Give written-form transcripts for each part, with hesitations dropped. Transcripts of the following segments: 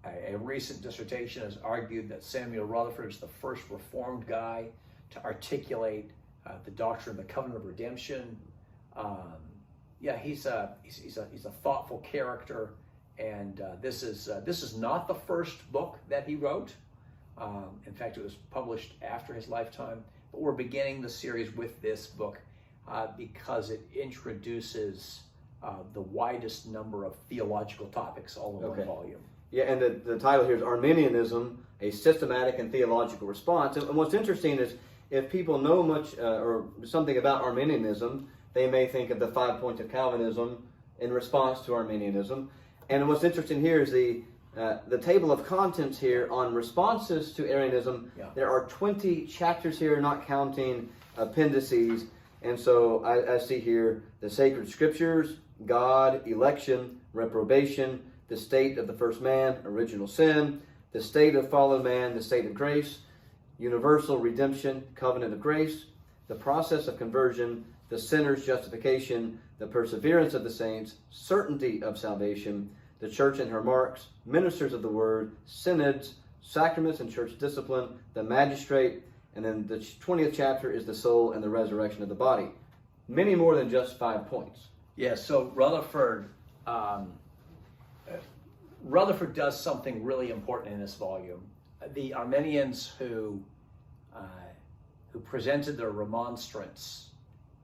A recent dissertation has argued that Samuel Rutherford is the first Reformed guy to articulate the doctrine of the covenant of redemption. He's a thoughtful character, and this is not the first book that he wrote. In fact, it was published after his lifetime. But we're beginning the series with this book because it introduces the widest number of theological topics all in one volume. Yeah, and the title here is Arminianism, a systematic and theological response. And what's interesting is if people know much or something about Arminianism, they may think of the 5 points of Calvinism in response to Arminianism. And what's interesting here is the table of contents here on responses to Arianism. Yeah. There are 20 chapters here, not counting appendices. And so I see here the sacred scriptures, God, election, reprobation, the state of the first man, original sin, the state of fallen man, the state of grace, universal redemption, covenant of grace, the process of conversion, the sinner's justification, the perseverance of the saints, certainty of salvation, the church and her marks, ministers of the word, synods, sacraments and church discipline, the magistrate, and then the 20th chapter is the soul and the resurrection of the body. Many more than just 5 points. Yeah, so Rutherford does something really important in this volume. The Arminians who presented their remonstrance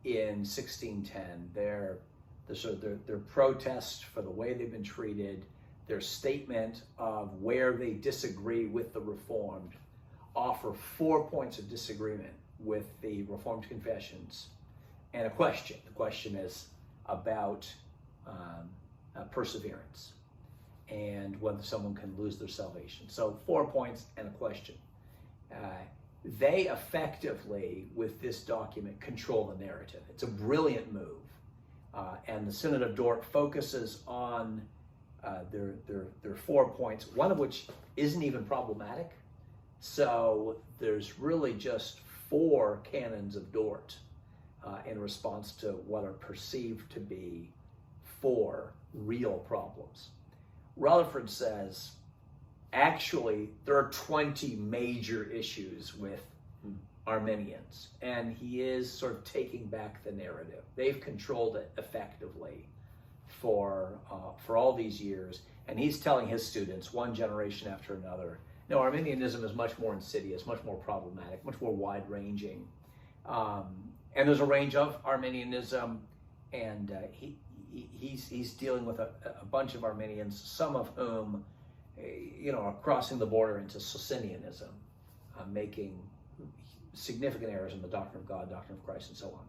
in 1610, their protest for the way they've been treated, their statement of where they disagree with the Reformed, offer 4 points of disagreement with the Reformed confessions and a question. The question is about perseverance and whether someone can lose their salvation. So 4 points and a question. They effectively, with this document, control the narrative. It's a brilliant move. And the Synod of Dort focuses on their 4 points, one of which isn't even problematic. So there's really just 4 canons of Dort in response to what are perceived to be 4 real problems. Rutherford says, actually, there are 20 major issues with Arminians, and he is sort of taking back the narrative. They've controlled it effectively for all these years, and he's telling his students, one generation after another, no, Arminianism is much more insidious, much more problematic, much more wide-ranging. And there's a range of Arminianism, and he's dealing with a bunch of Arminians, some of whom, are crossing the border into Socinianism, making significant errors in the doctrine of God, doctrine of Christ, and so on.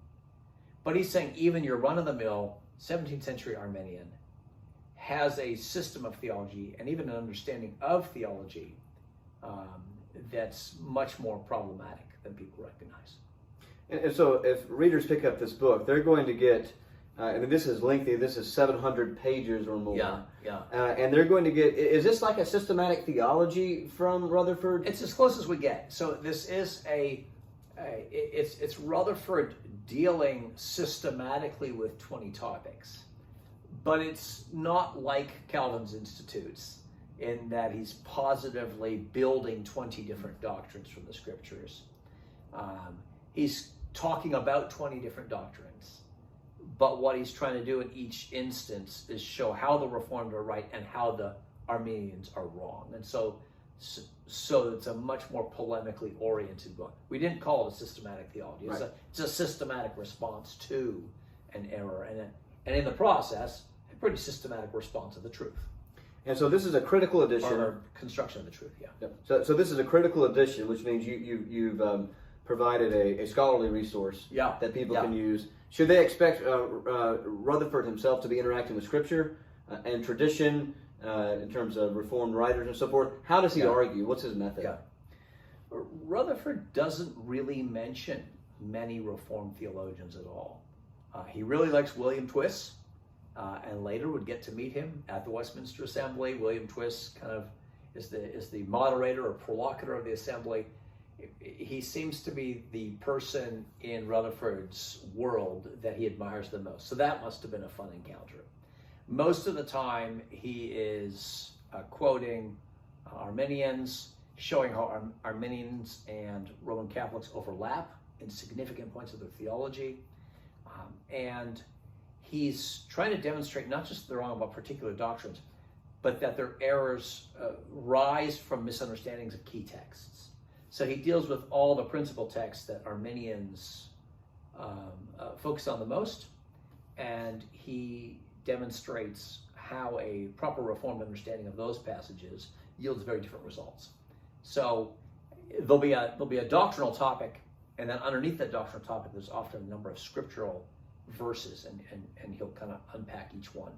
But he's saying even your run-of-the-mill 17th century Arminian has a system of theology and even an understanding of theology that's much more problematic than people recognize. And so if readers pick up this book, they're going to get, and this is lengthy, this is 700 pages or more. Yeah. And they're going to get, is this like a systematic theology from Rutherford? It's as close as we get. So this is it's Rutherford dealing systematically with 20 topics. But it's not like Calvin's Institutes in that he's positively building 20 different doctrines from the scriptures. He's talking about 20 different doctrines. But what he's trying to do in each instance is show how the Reformed are right and how the Arminians are wrong. And so it's a much more polemically oriented book. We didn't call it a systematic theology. It's a systematic response to an error. And in the process, a pretty systematic response of the truth. And so this is a critical edition. Or construction of the truth, yeah. Yep. So this is a critical edition, which means you've provided a scholarly resource that people can use. Should they expect Rutherford himself to be interacting with Scripture and tradition in terms of Reformed writers and so forth? How does he argue? What's his method? Yeah. Rutherford doesn't really mention many Reformed theologians at all. He really likes William Twiss, and later would get to meet him at the Westminster Assembly. William Twiss kind of is the moderator or prolocutor of the assembly. He seems to be the person in Rutherford's world that he admires the most. So that must have been a fun encounter. Most of the time, he is quoting Arminians, showing how Arminians and Roman Catholics overlap in significant points of their theology. And he's trying to demonstrate not just they're wrong about particular doctrines, but that their errors rise from misunderstandings of key texts. So he deals with all the principal texts that Arminians focus on the most, and he demonstrates how a proper Reformed understanding of those passages yields very different results. So there'll be a doctrinal topic, and then underneath that doctrinal topic, there's often a number of scriptural verses, and he'll kind of unpack each one.